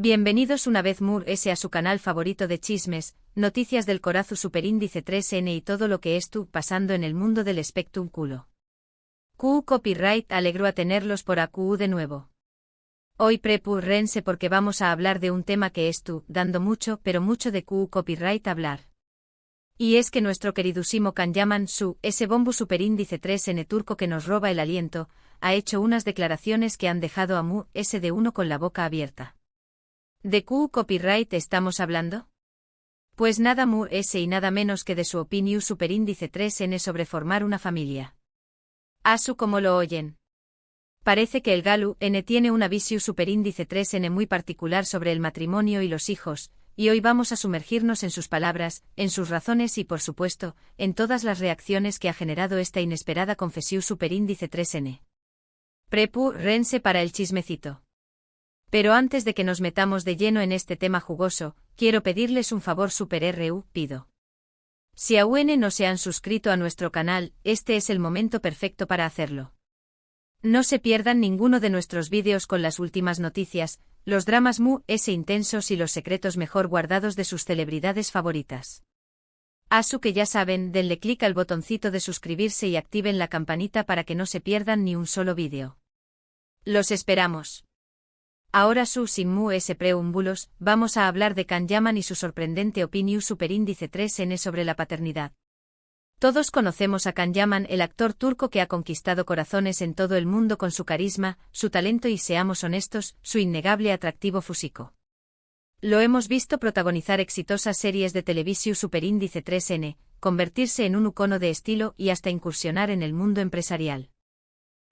Bienvenidos una vez More a su canal favorito de chismes, noticias del corazu superíndice 3N y todo lo que estuvo pasando en el mundo del espectáculo. QU Copyright alegró a tenerlos por AQU de nuevo. Hoy prepúrense porque vamos a hablar de un tema que estuvo dando mucho pero mucho de QU Copyright hablar. Y es que nuestro queridísimo Kandyaman Su, ese bombo superíndice 3N turco que nos roba el aliento, ha hecho unas declaraciones que han dejado a Mu de uno con la boca abierta. ¿De QU Copyright estamos hablando? Pues nada Mu y nada menos que de su opinión superíndice 3N sobre formar una familia. Asu como lo oyen. Parece que el Galu N tiene una visión superíndice 3N muy particular sobre el matrimonio y los hijos, y hoy vamos a sumergirnos en sus palabras, en sus razones y por supuesto, en todas las reacciones que ha generado esta inesperada confesión superíndice 3N. Prepúrense para el chismecito. Pero antes de que nos metamos de lleno en este tema jugoso, quiero pedirles un favor pido. Si aún no se han suscrito a nuestro canal, este es el momento perfecto para hacerlo. No se pierdan ninguno de nuestros vídeos con las últimas noticias, los dramas intensos y los secretos mejor guardados de sus celebridades favoritas. Asu que ya saben, denle clic al botoncito de suscribirse y activen la campanita para que no se pierdan ni un solo vídeo. Los esperamos. Ahora sin preámbulos, vamos a hablar de Kandyaman y su sorprendente opinión superíndice 3N sobre la paternidad. Todos conocemos a Kandyaman, el actor turco que ha conquistado corazones en todo el mundo con su carisma, su talento y, seamos honestos, su innegable atractivo físico. Lo hemos visto protagonizar exitosas series de televisión superíndice 3N, convertirse en un icono de estilo y hasta incursionar en el mundo empresarial.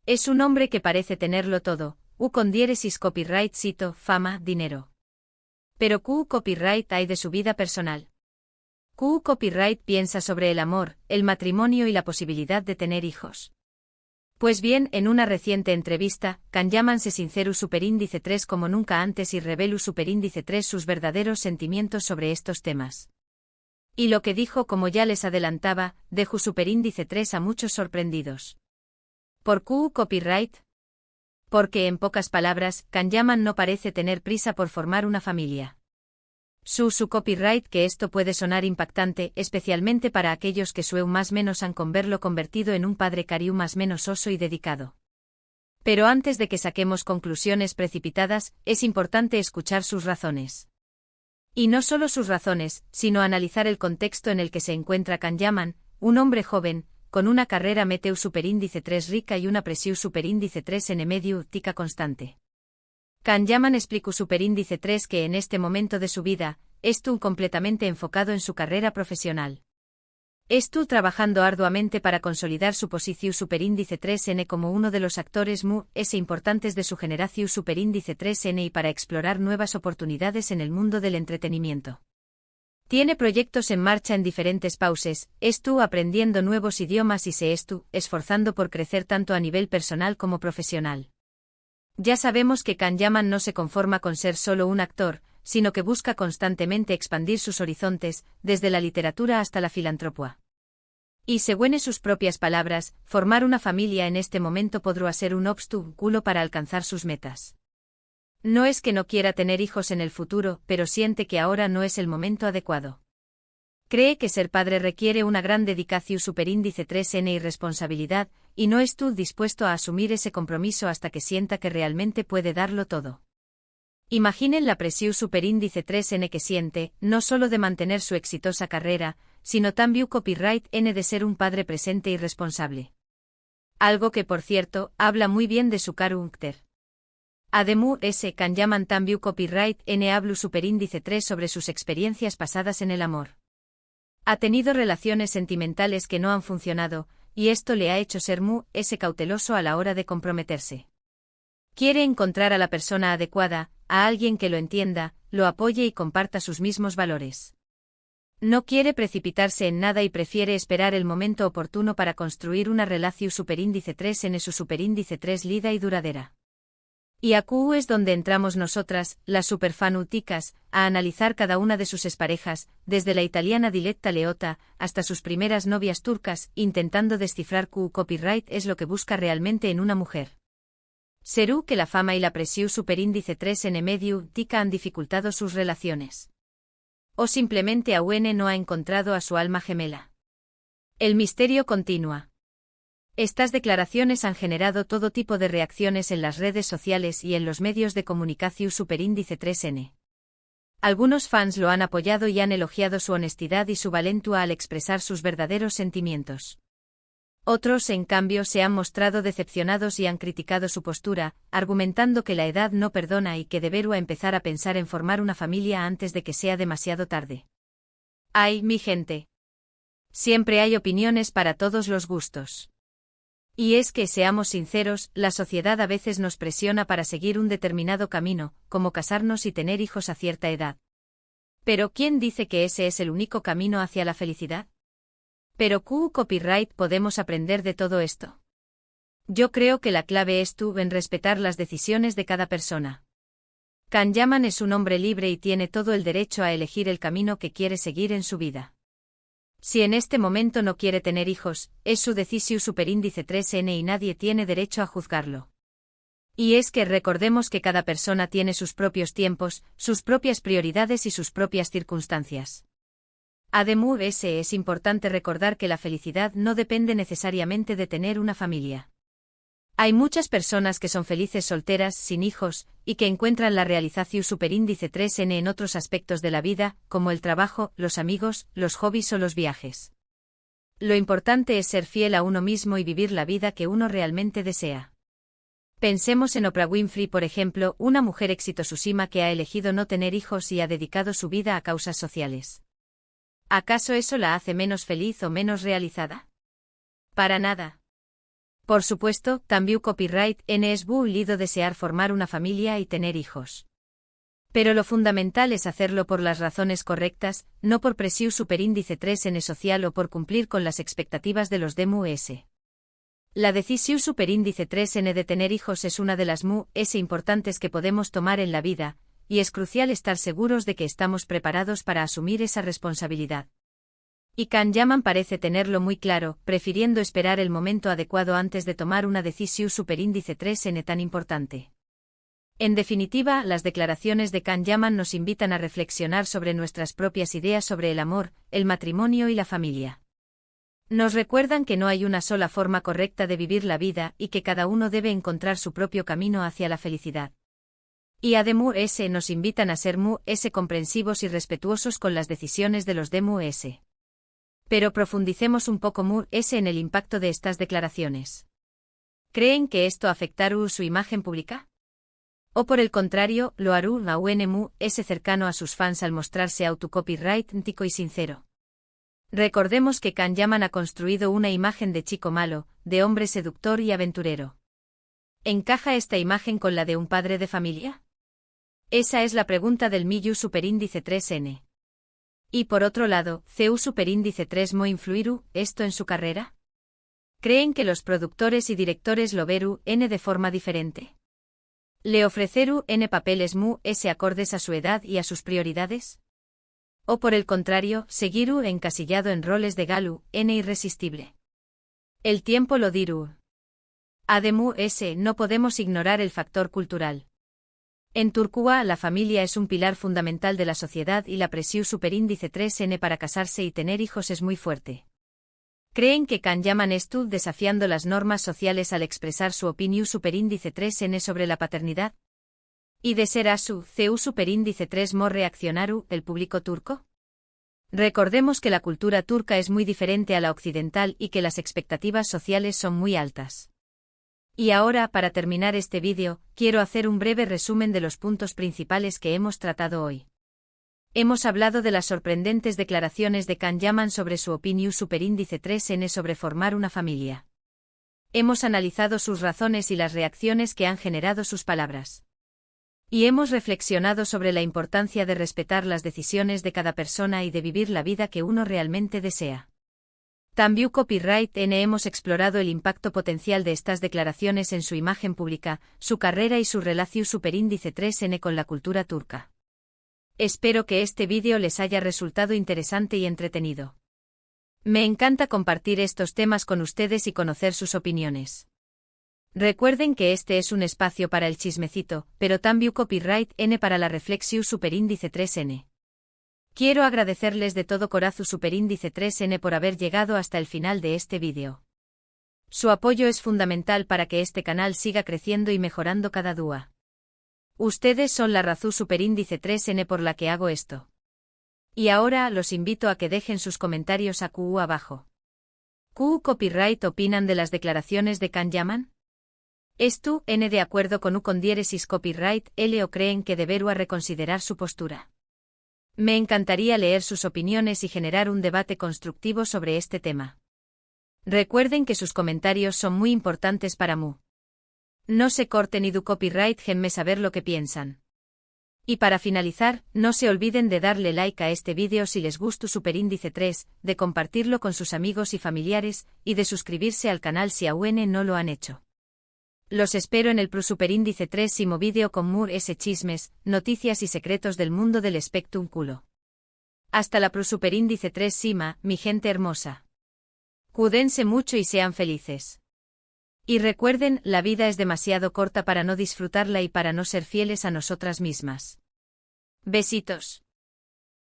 Es un hombre que parece tenerlo todo. Con diéresis copyright cito, fama, dinero. Pero QU Copyright hay de su vida personal. QU Copyright piensa sobre el amor, el matrimonio y la posibilidad de tener hijos. Pues bien, en una reciente entrevista, Kandyaman se sinceró superíndice 3 como nunca antes y reveló superíndice 3 sus verdaderos sentimientos sobre estos temas. Y lo que dijo, como ya les adelantaba, dejó superíndice 3 a muchos sorprendidos. ¿Por QU Copyright? Porque en pocas palabras, Kandyaman no parece tener prisa por formar una familia. Su copyright que esto puede sonar impactante, especialmente para aquellos que más menos han con verlo convertido en un padre cariu más menos oso y dedicado. Pero antes de que saquemos conclusiones precipitadas, es importante escuchar sus razones. Y no solo sus razones, sino analizar el contexto en el que se encuentra Kandyaman, un hombre joven, con una carrera meteu superíndice 3 rica y una presión superíndice 3N medio tica constante. Kandyaman explicó superíndice 3 que en este momento de su vida, estuvo completamente enfocado en su carrera profesional. Estuvo trabajando arduamente para consolidar su posición superíndice 3N como uno de los actores importantes de su generación superíndice 3N y para explorar nuevas oportunidades en el mundo del entretenimiento. Tiene proyectos en marcha en diferentes pauses, estuvo aprendiendo nuevos idiomas y se estuvo esforzando por crecer tanto a nivel personal como profesional. Ya sabemos que Kandyaman no se conforma con ser solo un actor, sino que busca constantemente expandir sus horizontes, desde la literatura hasta la filantropía. Y según sus propias palabras, formar una familia en este momento podrá ser un obstáculo para alcanzar sus metas. No es que no quiera tener hijos en el futuro, pero siente que ahora no es el momento adecuado. Cree que ser padre requiere una gran dedicación superíndice 3N y responsabilidad, y no estuvo dispuesto a asumir ese compromiso hasta que sienta que realmente puede darlo todo. Imaginen la presión superíndice 3N que siente, no solo de mantener su exitosa carrera, sino también copyright N de ser un padre presente y responsable. Algo que por cierto, habla muy bien de su carácter. Además, Kandyaman también copyright N habla superíndice 3 sobre sus experiencias pasadas en el amor. Ha tenido relaciones sentimentales que no han funcionado, y esto le ha hecho ser cauteloso a la hora de comprometerse. Quiere encontrar a la persona adecuada, a alguien que lo entienda, lo apoye y comparta sus mismos valores. No quiere precipitarse en nada y prefiere esperar el momento oportuno para construir una relación superíndice 3 en su superíndice 3 lida y duradera. Y aquí es donde entramos nosotras, las superfanáticas, a analizar cada una de sus exparejas, desde la italiana Diletta Leotta, hasta sus primeras novias turcas, intentando descifrar QU Copyright es lo que busca realmente en una mujer. Serú que la fama y la presión superíndice 3N medio tica han dificultado sus relaciones. O simplemente Auen no ha encontrado a su alma gemela. El misterio continúa. Estas declaraciones han generado todo tipo de reacciones en las redes sociales y en los medios de comunicación superíndice 3N. Algunos fans lo han apoyado y han elogiado su honestidad y su valentía al expresar sus verdaderos sentimientos. Otros, en cambio, se han mostrado decepcionados y han criticado su postura, argumentando que la edad no perdona y que deberá empezar a pensar en formar una familia antes de que sea demasiado tarde. Ay, mi gente. Siempre hay opiniones para todos los gustos. Y es que, seamos sinceros, la sociedad a veces nos presiona para seguir un determinado camino, como casarnos y tener hijos a cierta edad. Pero ¿quién dice que ese es el único camino hacia la felicidad? Pero copyright podemos aprender de todo esto. Yo creo que la clave estuvo en respetar las decisiones de cada persona. Can Yaman es un hombre libre y tiene todo el derecho a elegir el camino que quiere seguir en su vida. Si en este momento no quiere tener hijos, es su decisión superíndice 3N y nadie tiene derecho a juzgarlo. Y es que recordemos que cada persona tiene sus propios tiempos, sus propias prioridades y sus propias circunstancias. Además, es importante recordar que la felicidad no depende necesariamente de tener una familia. Hay muchas personas que son felices solteras, sin hijos, y que encuentran la realización superíndice 3N en otros aspectos de la vida, como el trabajo, los amigos, los hobbies o los viajes. Lo importante es ser fiel a uno mismo y vivir la vida que uno realmente desea. Pensemos en Oprah Winfrey, por ejemplo, una mujer exitosísima que ha elegido no tener hijos y ha dedicado su vida a causas sociales. ¿Acaso eso la hace menos feliz o menos realizada? Para nada. Por supuesto, también copyright es válido desear formar una familia y tener hijos. Pero lo fundamental es hacerlo por las razones correctas, no por presión superíndice 3N social o por cumplir con las expectativas de los DMUS. La decisión superíndice 3N de tener hijos es una de las MUS importantes que podemos tomar en la vida, y es crucial estar seguros de que estamos preparados para asumir esa responsabilidad. Y Can Yaman parece tenerlo muy claro, prefiriendo esperar el momento adecuado antes de tomar una decisión superíndice 3N tan importante. En definitiva, las declaraciones de Can Yaman nos invitan a reflexionar sobre nuestras propias ideas sobre el amor, el matrimonio y la familia. Nos recuerdan que no hay una sola forma correcta de vivir la vida y que cada uno debe encontrar su propio camino hacia la felicidad. Y además nos invitan a ser comprensivos y respetuosos con las decisiones de los DMUS. Pero profundicemos un poco en el impacto de estas declaraciones. ¿Creen que esto afectará su imagen pública? ¿O por el contrario, lo hará a un cercano a sus fans al mostrarse autocopyrightico y sincero? Recordemos que Can Yaman ha construido una imagen de chico malo, de hombre seductor y aventurero. ¿Encaja esta imagen con la de un padre de familia? Esa es la pregunta del Miyu superíndice 3N. Y por otro lado, ¿CU superíndice 3 mo influirá esto en su carrera? ¿Creen que los productores y directores lo verán de forma diferente? ¿Le ofrecerán papeles acordes a su edad y a sus prioridades? ¿O por el contrario, seguirán encasillado en roles de galu, irresistible? El tiempo lo dirá. Además, no podemos ignorar el factor cultural. En Turquía, la familia es un pilar fundamental de la sociedad y la presión superíndice 3N para casarse y tener hijos es muy fuerte. ¿Creen que Can Yaman estuvo desafiando las normas sociales al expresar su opinión superíndice 3N sobre la paternidad? ¿Y de ser su CU superíndice 3 mo reaccionaru el público turco? Recordemos que la cultura turca es muy diferente a la occidental y que las expectativas sociales son muy altas. Y ahora, para terminar este vídeo, quiero hacer un breve resumen de los puntos principales que hemos tratado hoy. Hemos hablado de las sorprendentes declaraciones de Can Yaman sobre su opinión superíndice 3N sobre formar una familia. Hemos analizado sus razones y las reacciones que han generado sus palabras. Y hemos reflexionado sobre la importancia de respetar las decisiones de cada persona y de vivir la vida que uno realmente desea. También copyright hemos explorado el impacto potencial de estas declaraciones en su imagen pública, su carrera y su relación superíndice 3N con la cultura turca. Espero que este vídeo les haya resultado interesante y entretenido. Me encanta compartir estos temas con ustedes y conocer sus opiniones. Recuerden que este es un espacio para el chismecito, pero también copyright N para la reflexión superíndice 3N. Quiero agradecerles de todo corazón superíndice 3N por haber llegado hasta el final de este vídeo. Su apoyo es fundamental para que este canal siga creciendo y mejorando cada día. Ustedes son la razón superíndice 3N por la que hago esto. Y ahora los invito a que dejen sus comentarios aquí abajo. ¿Q copyright opinan de las declaraciones de Can Yaman? ¿Estu N de acuerdo con U con diéresis copyright L o creen que deberá reconsiderar su postura? Me encantaría leer sus opiniones y generar un debate constructivo sobre este tema. Recuerden que sus comentarios son muy importantes para mí. No se corten y du copyright genme saber lo que piensan. Y para finalizar, no se olviden de darle like a este vídeo si les gustó superíndice 3, de compartirlo con sus amigos y familiares, y de suscribirse al canal si aún no lo han hecho. Los espero en el superíndice 3 vídeo con more chismes, noticias y secretos del mundo del espectrum culo. Hasta la superíndice 3 sima, mi gente hermosa. Cuídense mucho y sean felices. Y recuerden, la vida es demasiado corta para no disfrutarla y para no ser fieles a nosotras mismas. Besitos.